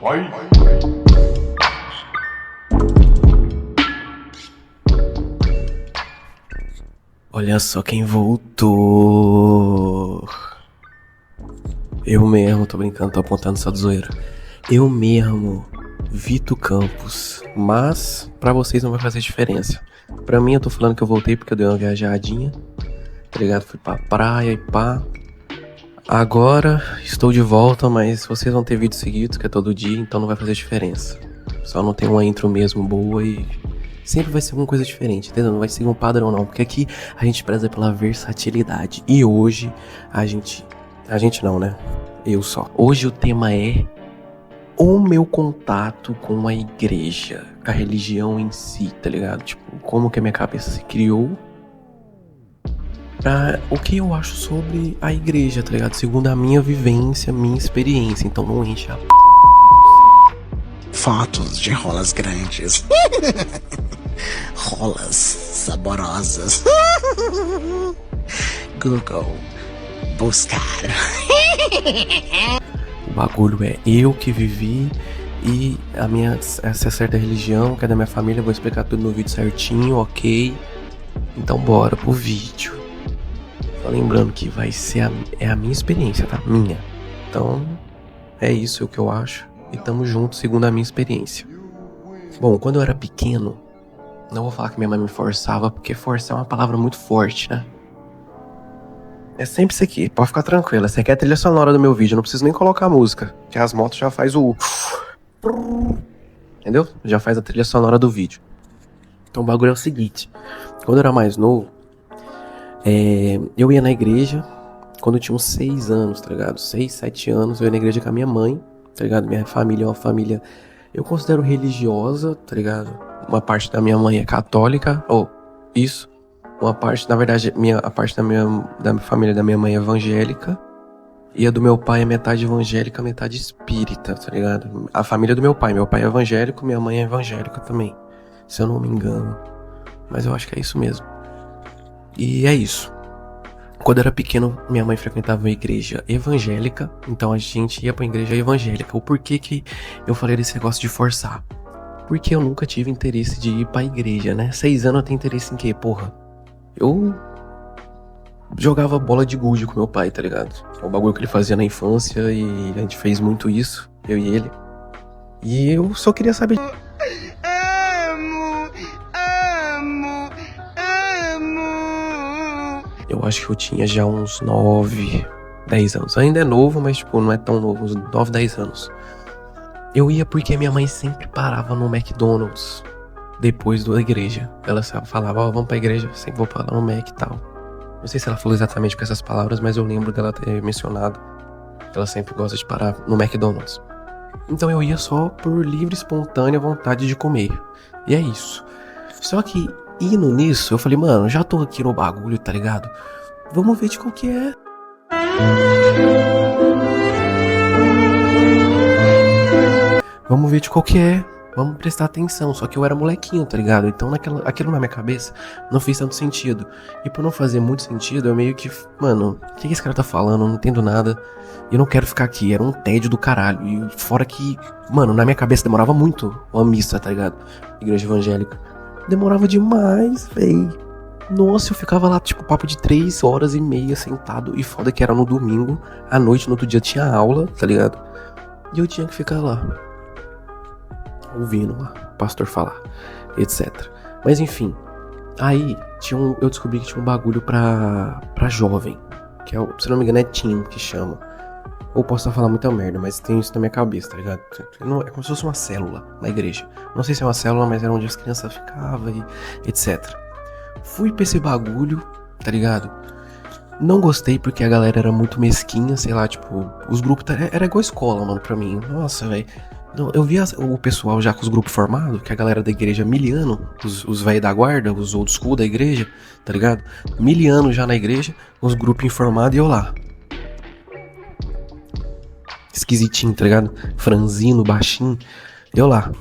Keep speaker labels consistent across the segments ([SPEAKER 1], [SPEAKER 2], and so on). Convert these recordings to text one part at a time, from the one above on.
[SPEAKER 1] Vai.
[SPEAKER 2] Olha só quem voltou. Eu mesmo, tô brincando, tô apontando só de zoeira. Eu mesmo, Vitor Campos. Mas pra vocês não vai fazer diferença. Pra mim eu tô falando que eu voltei porque eu dei uma viajadinha, tá ligado? Fui pra praia e pá. Agora estou de volta, mas vocês vão ter vídeos seguidos, que é todo dia, então não vai fazer diferença. Só não tem uma intro mesmo boa e sempre vai ser alguma coisa diferente, entendeu? Não vai seguir um padrão não, porque aqui a gente preza pela versatilidade. E hoje a gente não, né? Eu só. Hoje o tema é o meu contato com a igreja, com a religião em si, tá ligado? Tipo, como que a minha cabeça se criou pra o que eu acho sobre a igreja, tá ligado? Segundo a minha vivência, minha experiência. Então não enche a
[SPEAKER 3] Fotos de rolas grandes. Rolas saborosas. Google. Buscar.
[SPEAKER 2] O bagulho é eu que vivi e essa certa religião que é da minha família. Eu vou explicar tudo no vídeo certinho, ok? Então bora pro vídeo. Só lembrando que vai ser a minha experiência, tá? Minha. Então é isso o que eu acho. E tamo junto segundo a minha experiência. Bom, quando eu era pequeno, não vou falar que minha mãe me forçava, porque forçar é uma palavra muito forte, né? É sempre isso aqui, pode ficar tranquila. Essa aqui é a trilha sonora do meu vídeo, eu não preciso nem colocar a música, que as motos já faz o... Entendeu? Já faz a trilha sonora do vídeo. Então o bagulho é o seguinte, quando eu era mais novo, eu ia na igreja quando eu tinha uns 6 anos, tá ligado? 6, 7 anos, eu ia na igreja com a minha mãe, tá ligado? Minha família é uma família, eu considero religiosa, tá ligado? Uma parte da minha mãe é católica, isso. Uma parte, na verdade, a parte da minha família da minha mãe é evangélica. E a do meu pai é metade evangélica, metade espírita, tá ligado? A família do meu pai é evangélico, minha mãe é evangélica também, se eu não me engano. Mas eu acho que é isso mesmo. E é isso. Quando eu era pequeno, minha mãe frequentava uma igreja evangélica, então a gente ia pra igreja evangélica. O porquê que eu falei desse negócio de forçar? Porque eu nunca tive interesse de ir pra igreja, né? 6 anos eu tenho interesse em quê, porra? Eu jogava bola de gude com meu pai, tá ligado? É o bagulho que ele fazia na infância e a gente fez muito isso, eu e ele. E eu só queria saber... Eu acho que eu tinha já uns 9, 10 anos. Ainda é novo, mas tipo, não é tão novo, uns 9, 10 anos. Eu ia porque minha mãe sempre parava no McDonald's depois da igreja. Ela falava, vamos pra igreja, sempre vou pra lá no Mac e tal. Não sei se ela falou exatamente com essas palavras, mas eu lembro dela ter mencionado que ela sempre gosta de parar no McDonald's. Então eu ia só por livre, espontânea vontade de comer. E é isso. Só que, indo nisso, eu falei, mano, já tô aqui no bagulho, tá ligado? Vamos ver de qual que é. Vamos ver de qual que é. Vamos prestar atenção. Só que eu era molequinho, tá ligado? Então aquilo na minha cabeça não fez tanto sentido. E por não fazer muito sentido, eu meio que... Mano, o que esse cara tá falando? Eu não entendo nada. E eu não quero ficar aqui. Era um tédio do caralho. E fora que... Mano, na minha cabeça demorava muito uma missa, tá ligado? Igreja evangélica. Demorava demais, véi. Nossa, eu ficava lá, tipo, papo de 3 horas e meia sentado. E foda que era no domingo. À noite, no outro dia, tinha aula, tá ligado? E eu tinha que ficar lá, ouvindo lá, o pastor falar, etc. Mas enfim, aí eu descobri que tinha um bagulho pra jovem, que é, se não me engano, é teen que chama. Ou posso estar falando muita merda, mas tem isso na minha cabeça, tá ligado? É como se fosse uma célula na igreja. Não sei se é uma célula, mas era onde as crianças ficavam e etc. Fui pra esse bagulho, tá ligado? Não gostei porque a galera era muito mesquinha, sei lá, tipo, os grupos era igual escola, mano, pra mim. Nossa, velho. Eu via o pessoal já com os grupos formados, que a galera da igreja miliano, os velhos da guarda, os old school da igreja, tá ligado? Miliano já na igreja, os grupos informados e eu lá. Esquisitinho, tá ligado? Franzino, baixinho, eu lá.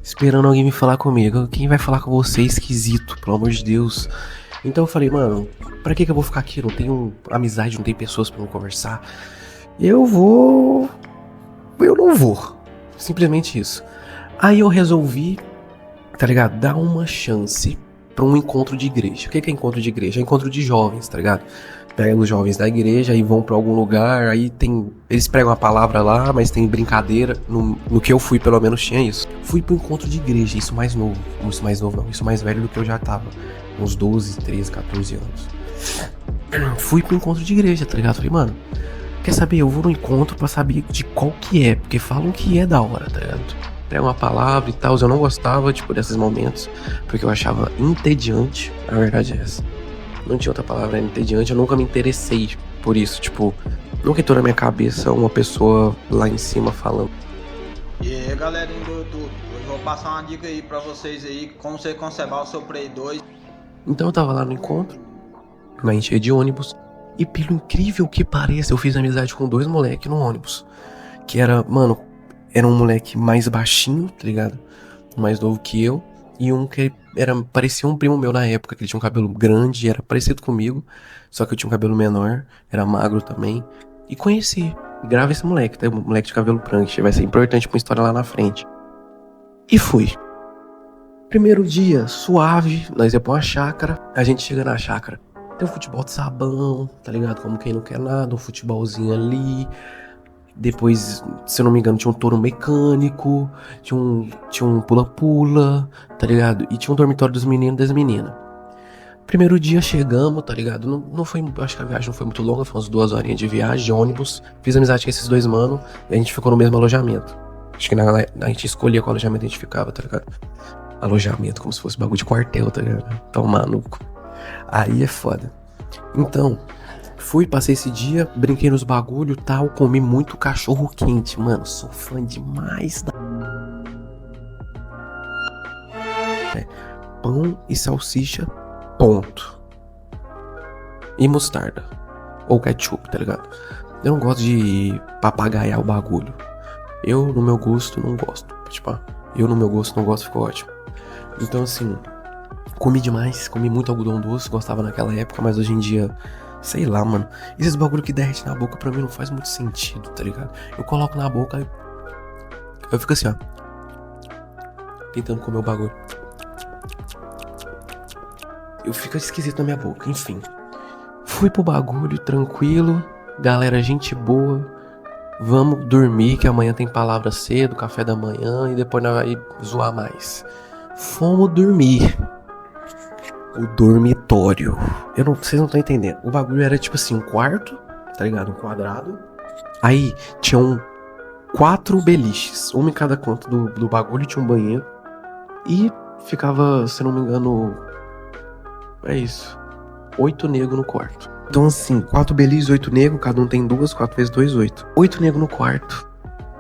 [SPEAKER 2] Esperando alguém me falar comigo. Quem vai falar com você, esquisito, pelo amor de Deus. Então eu falei, mano, pra que eu vou ficar aqui? Não tenho amizade, não tenho pessoas pra me conversar. Eu não vou. Simplesmente isso. Aí eu resolvi, tá ligado? Dar uma chance pra um encontro de igreja. O que é encontro de igreja? É encontro de jovens, tá ligado? Pegam os jovens da igreja e vão pra algum lugar, aí tem... Eles pregam a palavra lá, mas tem brincadeira. No que eu fui, pelo menos, tinha isso. Fui pro encontro de igreja, isso mais novo. Isso mais novo não, isso mais velho do que eu já tava. Uns 12, 13, 14 anos. Fui pro encontro de igreja, tá ligado? Falei, mano, quer saber? Eu vou no encontro pra saber de qual que é. Porque falam que é da hora, tá ligado? Pregam uma palavra e tal. Eu não gostava, tipo, desses momentos. Porque eu achava entediante. A verdade é essa. Não tinha outra palavra, era entediante. Eu nunca me interessei por isso. Tipo, nunca entrou na minha cabeça uma pessoa lá em cima falando.
[SPEAKER 1] E aí, galerinha do YouTube, hoje eu vou passar uma dica aí pra vocês aí, como você conservar o seu Play 2.
[SPEAKER 2] Então eu tava lá no encontro, na enchia de ônibus, e pelo incrível que pareça, eu fiz amizade com 2 moleques no ônibus. Que era, mano, era um moleque mais baixinho, tá ligado? Mais novo que eu, e um que parecia um primo meu na época, que ele tinha um cabelo grande, era parecido comigo, só que eu tinha um cabelo menor, era magro também. E conheci, grava esse moleque, tá? Um moleque de cabelo branco, vai ser importante pra uma história lá na frente. E fui. Primeiro dia, suave, nós ia pra uma chácara, a gente chega na chácara. Tem um futebol de sabão, tá ligado? Como quem não quer nada, um futebolzinho ali. Depois, se eu não me engano, tinha um touro mecânico, tinha um pula-pula, tá ligado? E tinha um dormitório dos meninos e das meninas. Primeiro dia chegamos, tá ligado? Não foi, acho que a viagem não foi muito longa, foi umas 2 horinhas de viagem, de ônibus. Fiz amizade com esses 2 mano e a gente ficou no mesmo alojamento. Acho que a gente escolhia qual alojamento a gente ficava, tá ligado? Alojamento, como se fosse bagulho de quartel, tá ligado? Tão maluco. Aí é foda. Então, fui, passei esse dia, brinquei nos bagulho e tal, comi muito cachorro quente, mano, sou fã demais da... Pão e salsicha, ponto. E mostarda. Ou ketchup, tá ligado? Eu não gosto de papagaiar o bagulho. Eu, no meu gosto, não gosto. Tipo, eu no meu gosto não gosto, ficou ótimo. Então, assim, comi demais, comi muito algodão doce, gostava naquela época, mas hoje em dia... Sei lá, mano. Esses bagulho que derrete na boca pra mim não faz muito sentido, tá ligado? Eu coloco na boca, eu fico assim, ó. Tentando comer o bagulho. Eu fico esquisito na minha boca, enfim. Fui pro bagulho, tranquilo. Galera, gente boa. Vamos dormir, que amanhã tem palavra cedo, café da manhã. E depois nós vai zoar mais. Fomos dormir. O dormitório. Vocês não estão entendendo. O bagulho era tipo assim, um quarto, tá ligado? Um quadrado. Aí tinham 4 beliches, uma em cada canto do bagulho, tinha um banheiro. E ficava, se não me engano, é isso, 8 negros no quarto. Então assim, 4 beliches, 8 negros, cada um tem 2, 4 vezes 2, 8. 8 negros no quarto.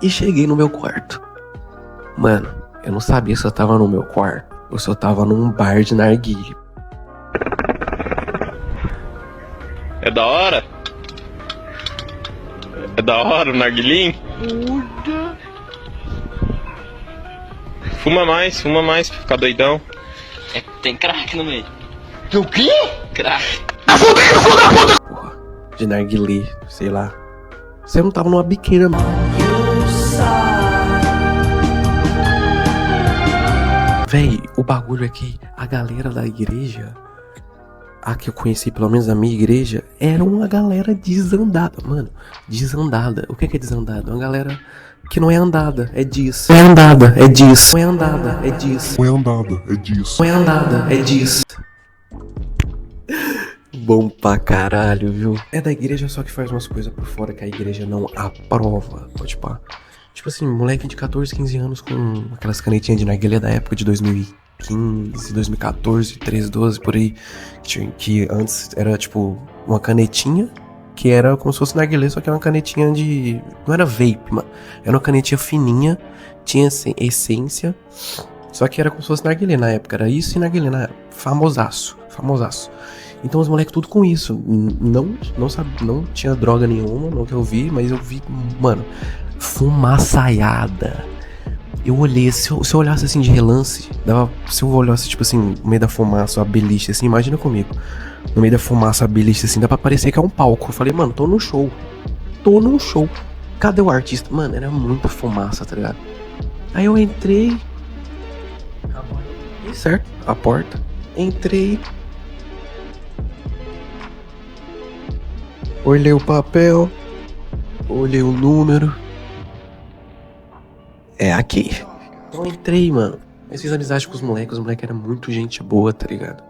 [SPEAKER 2] E cheguei no meu quarto. Mano, eu não sabia se eu tava no meu quarto ou se eu tava num bar de narguilé.
[SPEAKER 4] É da hora? É da hora o narguilim? Fuma mais pra ficar doidão.
[SPEAKER 5] É, tem crack no meio.
[SPEAKER 3] Tem o quê?
[SPEAKER 5] Crack.
[SPEAKER 2] Porra, de narguilé, sei lá. Você não tava numa biqueira, mano. Véi, o bagulho é que a galera da igreja, a que eu conheci, pelo menos a minha igreja, era uma galera desandada, mano. Desandada. O que é desandada? Uma galera que não é andada, é disso. Não é andada, é disso. Não é andada, é disso.
[SPEAKER 6] Não é andada, é disso.
[SPEAKER 2] Não é andada, é disso. Bom pra caralho, viu? É da igreja, só que faz umas coisas por fora que a igreja não aprova. Pode pá. Tipo assim, moleque de 14, 15 anos com aquelas canetinhas de narguilé da época de 2015, 2014, 13, 12, por aí. Que antes era tipo uma canetinha, que era como se fosse narguilé, só que era uma canetinha de... Não era vape, mano. Era uma canetinha fininha, tinha essência, só que era como se fosse narguilé na época. Era isso e narguilé na época. Famosaço. Então os moleques tudo com isso. Não tinha droga nenhuma, não que eu vi, mas eu vi, mano, fumaçaiada. Eu olhei, se eu olhasse assim de relance, se eu olhasse tipo assim, no meio da fumaça, a beliche assim, imagina comigo. No meio da fumaça, a beliche assim, dá pra parecer que é um palco. Eu falei, mano, tô num show. Cadê o artista? Mano, era muita fumaça, tá ligado? Aí eu entrei. Certo, a porta. Entrei. Olhei o papel. Olhei o número. É aqui. Então eu entrei, mano. Eu fiz amizade com os moleques eram muito gente boa, tá ligado?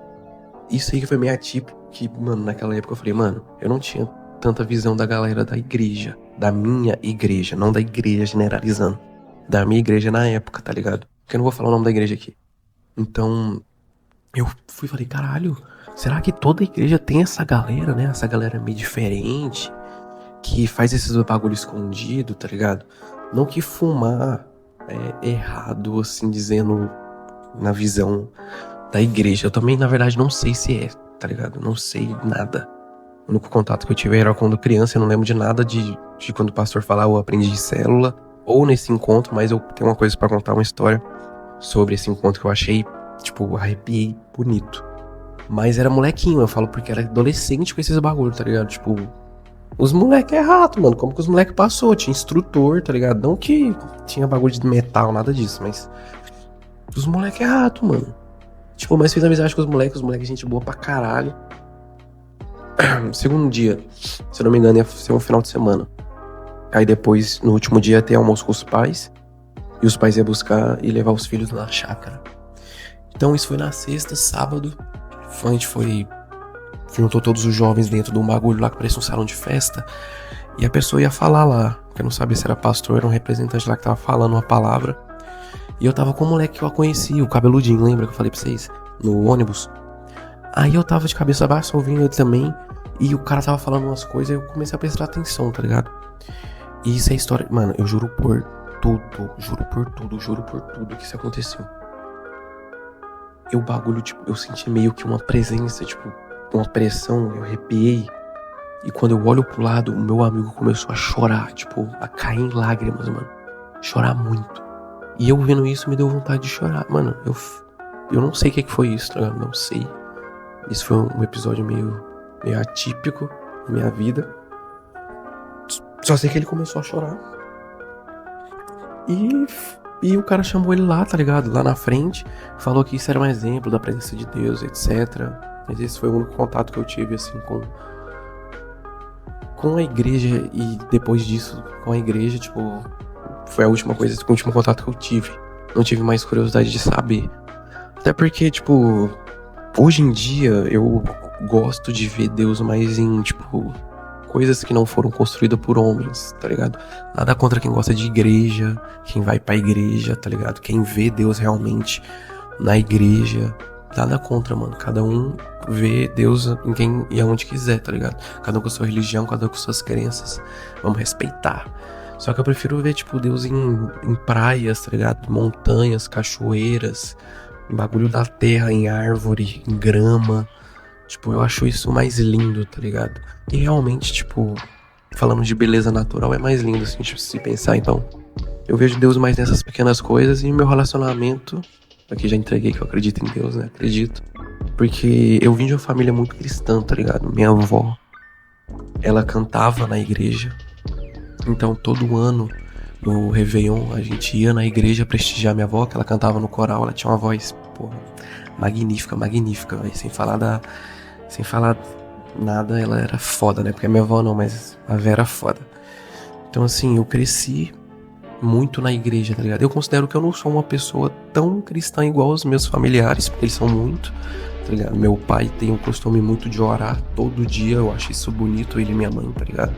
[SPEAKER 2] Isso aí que foi meio atípico, que, mano, naquela época eu falei, mano, eu não tinha tanta visão da galera da igreja. Da minha igreja, não da igreja generalizando. Da minha igreja na época, tá ligado? Porque eu não vou falar o nome da igreja aqui. Então, eu fui e falei, caralho, será que toda igreja tem essa galera, né? Essa galera meio diferente, que faz esses bagulho escondido, tá ligado? Não que fumar é errado, assim, dizendo na visão da igreja. Eu também, na verdade, não sei se é, tá ligado? Não sei nada. O único contato que eu tive era quando criança, eu não lembro de nada de quando o pastor falava, eu aprendi de célula, ou nesse encontro, mas eu tenho uma coisa pra contar, uma história sobre esse encontro que eu achei, tipo, arrepiei bonito. Mas era molequinho, eu falo porque era adolescente com esses bagulho, tá ligado? Tipo, os moleque é rato, mano. Como que os moleque passou? Tinha instrutor, tá ligado? Não que tinha bagulho de metal, nada disso, mas os moleque é rato, mano. Tipo, mas fiz amizade com os moleques gente boa pra caralho. Segundo dia, se eu não me engano, ia ser um final de semana. Aí depois, no último dia, ia ter almoço com os pais. E os pais iam buscar e levar os filhos na chácara. Então isso foi na sexta, sábado. A gente juntou todos os jovens dentro de um bagulho lá que parecia um salão de festa. E a pessoa ia falar lá, porque eu não sabia se era pastor, era um representante lá que tava falando uma palavra. E eu tava com um moleque que eu conheci, o cabeludinho, lembra que eu falei pra vocês? No ônibus. Aí eu tava de cabeça baixa, ouvindo ele também. E o cara tava falando umas coisas e eu comecei a prestar atenção, tá ligado? E isso é história... Mano, eu juro por tudo que isso aconteceu. O bagulho, tipo, eu senti meio que uma presença, tipo, uma pressão, eu arrepiei. E quando eu olho pro lado, o meu amigo começou a chorar, tipo, a cair em lágrimas, mano. Chorar muito. E eu vendo isso me deu vontade de chorar. Mano, eu não sei o que foi isso, tá ligado? Não sei. Isso foi um episódio meio atípico na minha vida. Só sei que ele começou a chorar. E o cara chamou ele lá, tá ligado? Lá na frente. Falou que isso era um exemplo da presença de Deus, etc. Mas esse foi o único contato que eu tive, assim, com a igreja. E depois disso, com a igreja, tipo... Foi a última coisa, o último contato que eu tive. Não tive mais curiosidade de saber. Até porque, tipo... Hoje em dia, eu gosto de ver Deus mais em, tipo... Coisas que não foram construídas por homens, tá ligado? Nada contra quem gosta de igreja, quem vai pra igreja, tá ligado? Quem vê Deus realmente na igreja. Nada contra, mano. Cada um vê Deus em quem e aonde quiser, tá ligado? Cada um com a sua religião, cada um com suas crenças. Vamos respeitar. Só que eu prefiro ver, tipo, Deus em praias, tá ligado? Montanhas, cachoeiras, em bagulho da terra, em árvore, em grama. Tipo, eu acho isso mais lindo, tá ligado? E realmente, tipo, falando de beleza natural, é mais lindo, assim, tipo, se pensar. Então, eu vejo Deus mais nessas pequenas coisas. E meu relacionamento, aqui já entreguei que eu acredito em Deus, né? Acredito. Porque eu vim de uma família muito cristã, tá ligado? Minha avó, ela cantava na igreja. Então, todo ano, no Réveillon, a gente ia na igreja prestigiar minha avó, que ela cantava no coral. Ela tinha uma voz, porra, magnífica, velho. Sem falar nada, ela era foda, né? Porque a minha avó não, mas a Vera era foda. Então, assim, eu cresci muito na igreja, tá ligado? Eu considero que eu não sou uma pessoa tão cristã igual os meus familiares, porque eles são muito, tá ligado? Meu pai tem o costume muito de orar todo dia, eu acho isso bonito, ele e minha mãe, tá ligado?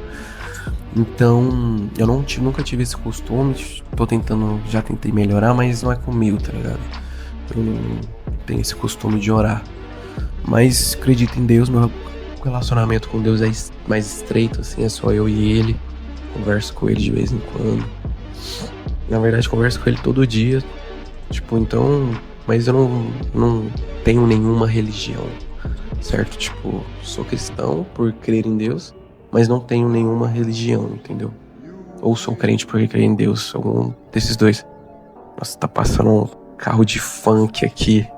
[SPEAKER 2] Então, eu nunca tive esse costume, já tentei melhorar, mas não é comigo, tá ligado? Eu não tenho esse costume de orar. Mas acredito em Deus, meu relacionamento com Deus é mais estreito, assim, é só eu e ele. Converso com ele de vez em quando. Na verdade, converso com ele todo dia. Tipo, então... Mas eu não tenho nenhuma religião, certo? Tipo, sou cristão por crer em Deus, mas não tenho nenhuma religião, entendeu? Ou sou crente por crer em Deus, algum desses dois. Nossa, tá passando um carro de funk aqui.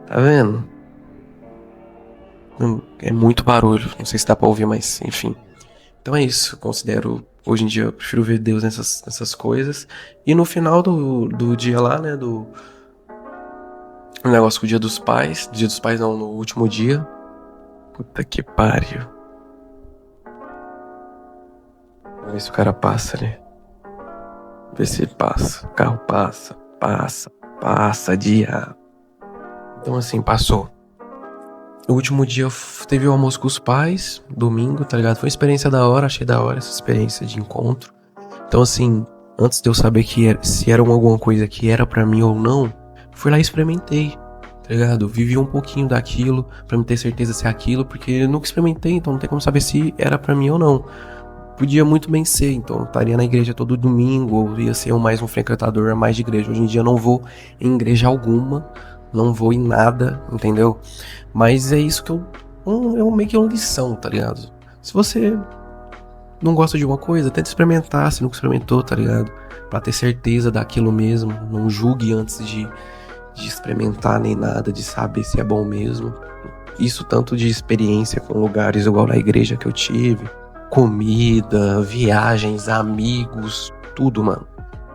[SPEAKER 2] Tá vendo? É muito barulho. Não sei se dá pra ouvir, mas enfim. Então é isso. Eu considero, hoje em dia, eu prefiro ver Deus nessas coisas. E no final do dia lá, né? Do negócio com o Dia dos Pais. Dia dos Pais não, no último dia. Puta que pariu. Vamos ver se o cara passa, né? Ver se ele passa. O carro passa, dia. Então assim, passou. O último dia teve o almoço com os pais, domingo, tá ligado? Foi uma experiência da hora, achei da hora essa experiência de encontro. Então assim, antes de eu saber se era alguma coisa que era pra mim ou não, fui lá e experimentei, tá ligado? Vivi um pouquinho daquilo, pra me ter certeza se é aquilo, porque eu nunca experimentei, então não tem como saber se era pra mim ou não. Podia muito bem ser, então eu estaria na igreja todo domingo, ou ia ser mais um frequentador a mais de igreja. Hoje em dia eu não vou em igreja alguma, não vou em nada, entendeu? Mas é isso que é meio que uma lição, tá ligado? Se você não gosta de uma coisa, tenta experimentar, se nunca experimentou, tá ligado? Pra ter certeza daquilo mesmo, não julgue antes de experimentar nem nada, de saber se é bom mesmo. Isso tanto de experiência com lugares igual na igreja que eu tive, comida, viagens, amigos, tudo, mano.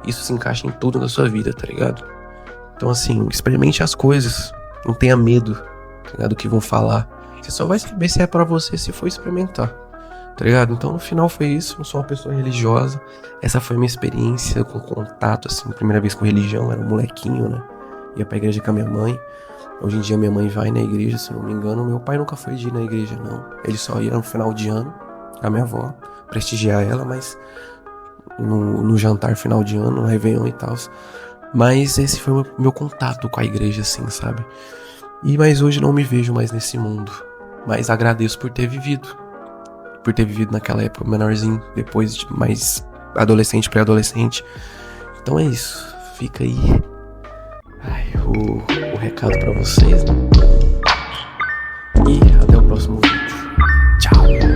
[SPEAKER 2] Isso se encaixa em tudo na sua vida, tá ligado? Então assim, experimente as coisas, não tenha medo, tá ligado, do que vão falar. Você só vai saber se é pra você se for experimentar, tá ligado? Então no final foi isso, eu sou uma pessoa religiosa. Essa foi a minha experiência com contato, assim, primeira vez com religião, era um molequinho, né? Ia pra igreja com a minha mãe. Hoje em dia minha mãe vai na igreja, se não me engano. Meu pai nunca foi de ir na igreja, não. Ele só ia no final de ano, com a minha avó, prestigiar ela, mas no jantar final de ano, no Réveillon e tal. Mas esse foi o meu contato com a igreja, assim, sabe? Mas hoje não me vejo mais nesse mundo. Mas agradeço por ter vivido. Por ter vivido naquela época menorzinho, depois de mais adolescente, pré-adolescente. Então é isso. Fica aí o recado pra vocês, né? E até o próximo vídeo. Tchau!